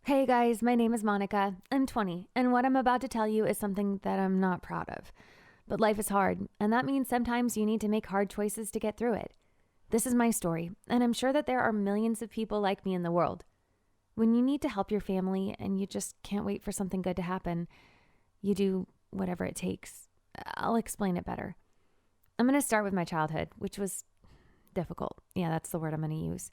Hey guys, my name is Monica. I'm 20, and what I'm about to tell you is something that I'm not proud of. But life is hard, and that means sometimes you need to make hard choices to get through it. This is my story, and I'm sure that there are millions of people like me in the world. When you need to help your family and you just can't wait for something good to happen, you do whatever it takes. I'll explain it better. I'm going to start with my childhood, which was difficult. Yeah, that's the word I'm going to use.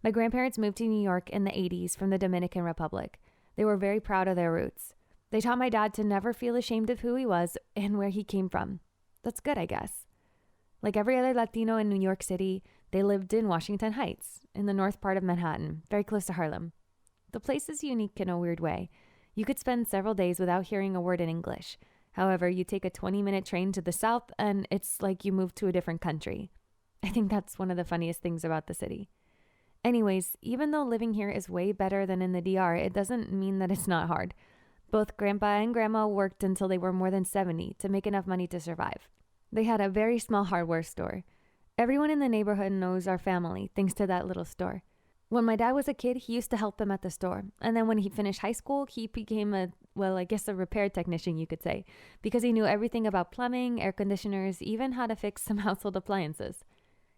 My grandparents moved to New York in the 80s from the Dominican Republic. They were very proud of their roots. They taught my dad to never feel ashamed of who he was and where he came from. That's good, I guess. Like every other Latino in New York City, they lived in Washington Heights, in the north part of Manhattan, very close to Harlem. The place is unique in a weird way. You could spend several days without hearing a word in English. However, you take a 20-minute train to the south and it's like you moved to a different country. I think that's one of the funniest things about the city. Anyways, even though living here is way better than in the DR, it doesn't mean that it's not hard. Both Grandpa and Grandma worked until they were more than 70 to make enough money to survive. They had a very small hardware store. Everyone in the neighborhood knows our family thanks to that little store. When my dad was a kid, he used to help them at the store. And then when he finished high school, he became a repair technician, you could say, because he knew everything about plumbing, air conditioners, even how to fix some household appliances.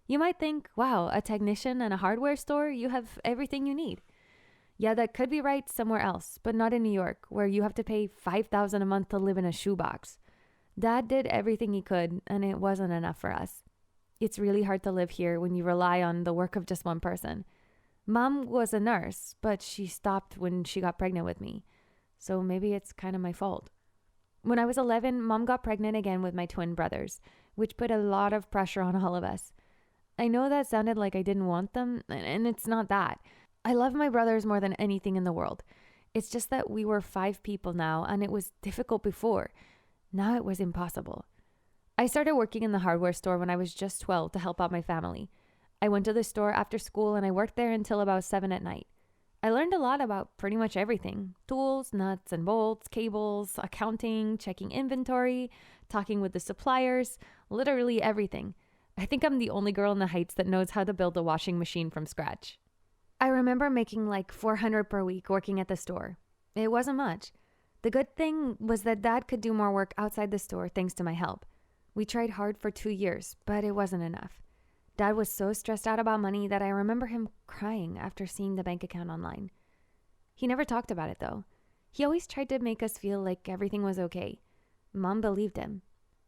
You might think, wow, a technician and a hardware store, you have everything you need. Yeah, that could be right somewhere else, but not in New York, where you have to pay $5,000 a month to live in a shoebox. Dad did everything he could, and it wasn't enough for us. It's really hard to live here when you rely on the work of just one person. Mom was a nurse, but she stopped when she got pregnant with me. So maybe it's kind of my fault. When I was 11, Mom got pregnant again with my twin brothers, which put a lot of pressure on all of us. I know that sounded like I didn't want them, and it's not that. I love my brothers more than anything in the world. It's just that we were 5 people now, and it was difficult before. Now it was impossible. I started working in the hardware store when I was just 12 to help out my family. I went to the store after school, and I worked there until about 7 at night. I learned a lot about pretty much everything: tools, nuts and bolts, cables, accounting, checking inventory, talking with the suppliers, literally everything. I think I'm the only girl in the Heights that knows how to build a washing machine from scratch. I remember making like $400 per week working at the store. It wasn't much. The good thing was that Dad could do more work outside the store thanks to my help. We tried hard for 2 years, but it wasn't enough. Dad was so stressed out about money that I remember him crying after seeing the bank account online. He never talked about it though. He always tried to make us feel like everything was okay. Mom believed him.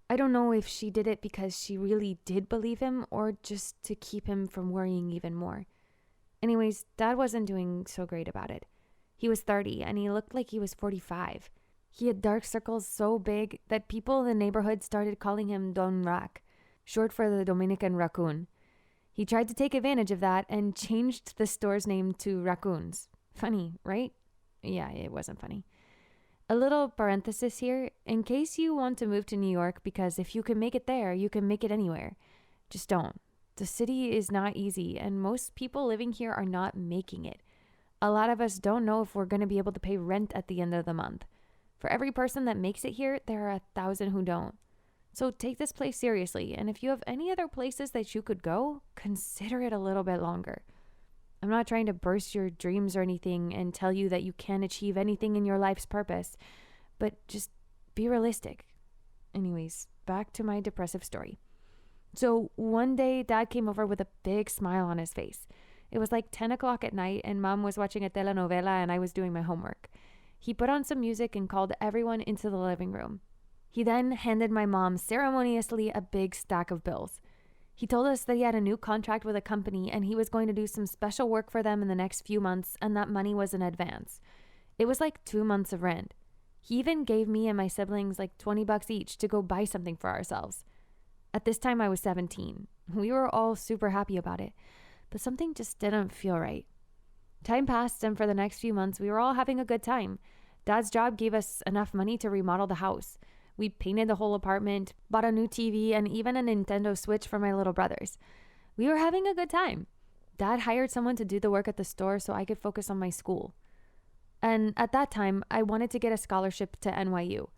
I don't know if she did it because she really did believe him or just to keep him from worrying even more. Anyways, Dad wasn't doing so great about it. He was 30 and he looked like he was 45. He had dark circles so big that people in the neighborhood started calling him Don Rack, short for the Dominican raccoon. He tried to take advantage of that and changed the store's name to Raccoons. Funny, right? Yeah, it wasn't funny. A little parenthesis here, in case you want to move to New York, because if you can make it there, you can make it anywhere. Just don't. The city is not easy, and most people living here are not making it. A lot of us don't know if we're going to be able to pay rent at the end of the month. For every person that makes it here, there are 1,000 who don't. So take this place seriously, and if you have any other places that you could go, consider it a little bit longer. I'm not trying to burst your dreams or anything and tell you that you can't achieve anything in your life's purpose, but just be realistic. Anyways, back to my depressive story. So one day, Dad came over with a big smile on his face. It was like 10 o'clock at night, and Mom was watching a telenovela and I was doing my homework. He put on some music and called everyone into the living room. He then handed my mom ceremoniously a big stack of bills. He told us that he had a new contract with a company and he was going to do some special work for them in the next few months, and that money was in advance. It was like 2 months of rent. He even gave me and my siblings like $20 each to go buy something for ourselves. At this time, I was 17. We were all super happy about it, but something just didn't feel right. Time passed, and for the next few months, we were all having a good time. Dad's job gave us enough money to remodel the house. We painted the whole apartment, bought a new TV, and even a Nintendo Switch for my little brothers. We were having a good time. Dad hired someone to do the work at the store so I could focus on my school. And at that time, I wanted to get a scholarship to NYU.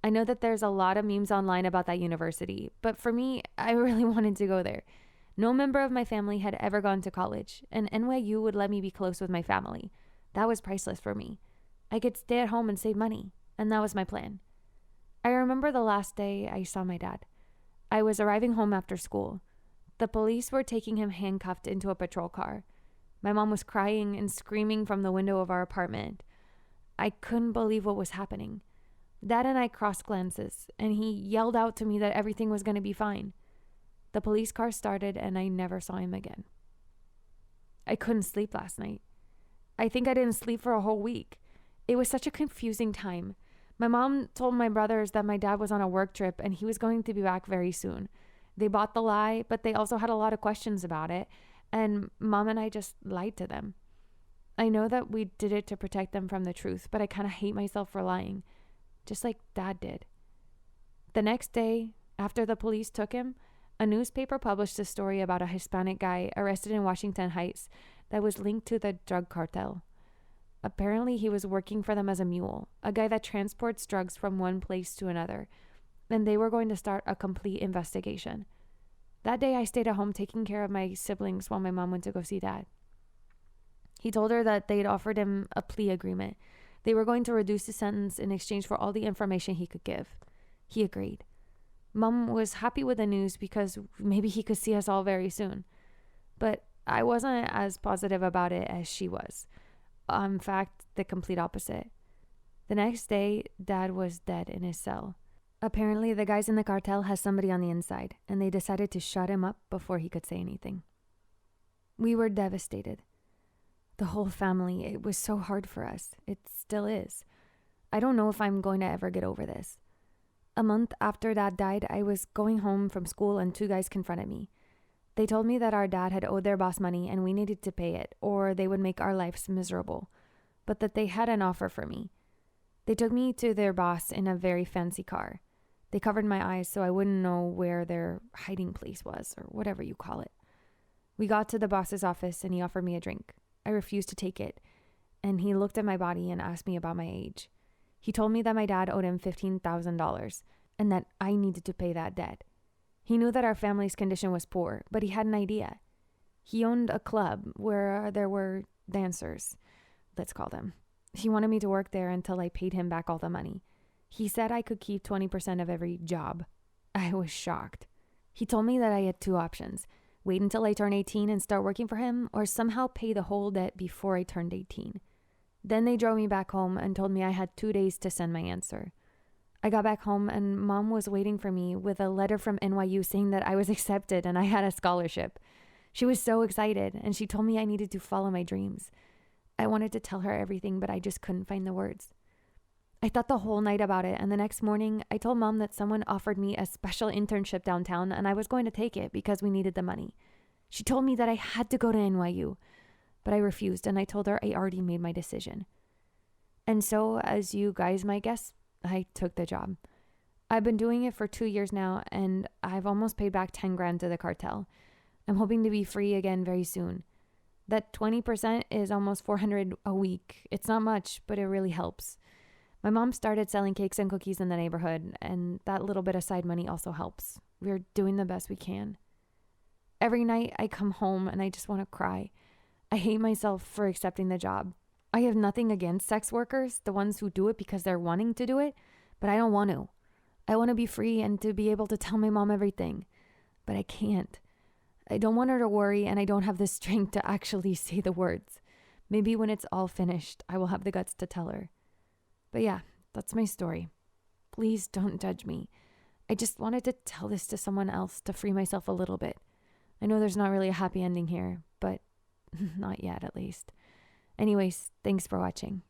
I know that there's a lot of memes online about that university, but for me, I really wanted to go there. No member of my family had ever gone to college, and NYU would let me be close with my family. That was priceless for me. I could stay at home and save money, and that was my plan. I remember the last day I saw my dad. I was arriving home after school. The police were taking him handcuffed into a patrol car. My mom was crying and screaming from the window of our apartment. I couldn't believe what was happening. Dad and I crossed glances, and he yelled out to me that everything was going to be fine. The police car started, and I never saw him again. I couldn't sleep last night. I think I didn't sleep for a whole week. It was such a confusing time. My mom told my brothers that my dad was on a work trip and he was going to be back very soon. They bought the lie, but they also had a lot of questions about it, and Mom and I just lied to them. I know that we did it to protect them from the truth, but I kind of hate myself for lying, just like Dad did. The next day, after the police took him, a newspaper published a story about a Hispanic guy arrested in Washington Heights that was linked to the drug cartel. Apparently, he was working for them as a mule, a guy that transports drugs from one place to another, and they were going to start a complete investigation. That day, I stayed at home taking care of my siblings while my mom went to go see Dad. He told her that they'd offered him a plea agreement. They were going to reduce his sentence in exchange for all the information he could give. He agreed. Mom was happy with the news because maybe he could see us all very soon. But I wasn't as positive about it as she was. In fact, the complete opposite. The next day, Dad was dead in his cell. Apparently, the guys in the cartel has somebody on the inside, and they decided to shut him up before he could say anything. We were devastated. The whole family, it was so hard for us. It still is. I don't know if I'm going to ever get over this. A month after Dad died, I was going home from school and two guys confronted me. They told me that our dad had owed their boss money and we needed to pay it, or they would make our lives miserable, but that they had an offer for me. They took me to their boss in a very fancy car. They covered my eyes so I wouldn't know where their hiding place was, or whatever you call it. We got to the boss's office and he offered me a drink. I refused to take it, and he looked at my body and asked me about my age. He told me that my dad owed him $15,000 and that I needed to pay that debt. He knew that our family's condition was poor, but he had an idea. He owned a club where there were dancers, let's call them. He wanted me to work there until I paid him back all the money. He said I could keep 20% of every job. I was shocked. He told me that I had two options: wait until I turn 18 and start working for him, or somehow pay the whole debt before I turned 18. Then they drove me back home and told me I had 2 days to send my answer. I got back home and Mom was waiting for me with a letter from NYU saying that I was accepted and I had a scholarship. She was so excited and she told me I needed to follow my dreams. I wanted to tell her everything, but I just couldn't find the words. I thought the whole night about it, and the next morning I told Mom that someone offered me a special internship downtown and I was going to take it because we needed the money. She told me that I had to go to NYU, but I refused and I told her I already made my decision. And so, as you guys might guess, I took the job. I've been doing it for 2 years now, and I've almost paid back 10 grand to the cartel. I'm hoping to be free again very soon. That 20% is almost $400 a week. It's not much, but it really helps. My mom started selling cakes and cookies in the neighborhood, and that little bit of side money also helps. We're doing the best we can. Every night I come home and I just want to cry. I hate myself for accepting the job. I have nothing against sex workers, the ones who do it because they're wanting to do it, but I don't want to. I want to be free and to be able to tell my mom everything, but I can't. I don't want her to worry, and I don't have the strength to actually say the words. Maybe when it's all finished, I will have the guts to tell her. But yeah, that's my story. Please don't judge me. I just wanted to tell this to someone else to free myself a little bit. I know there's not really a happy ending here, but not yet at least. Anyways, thanks for watching.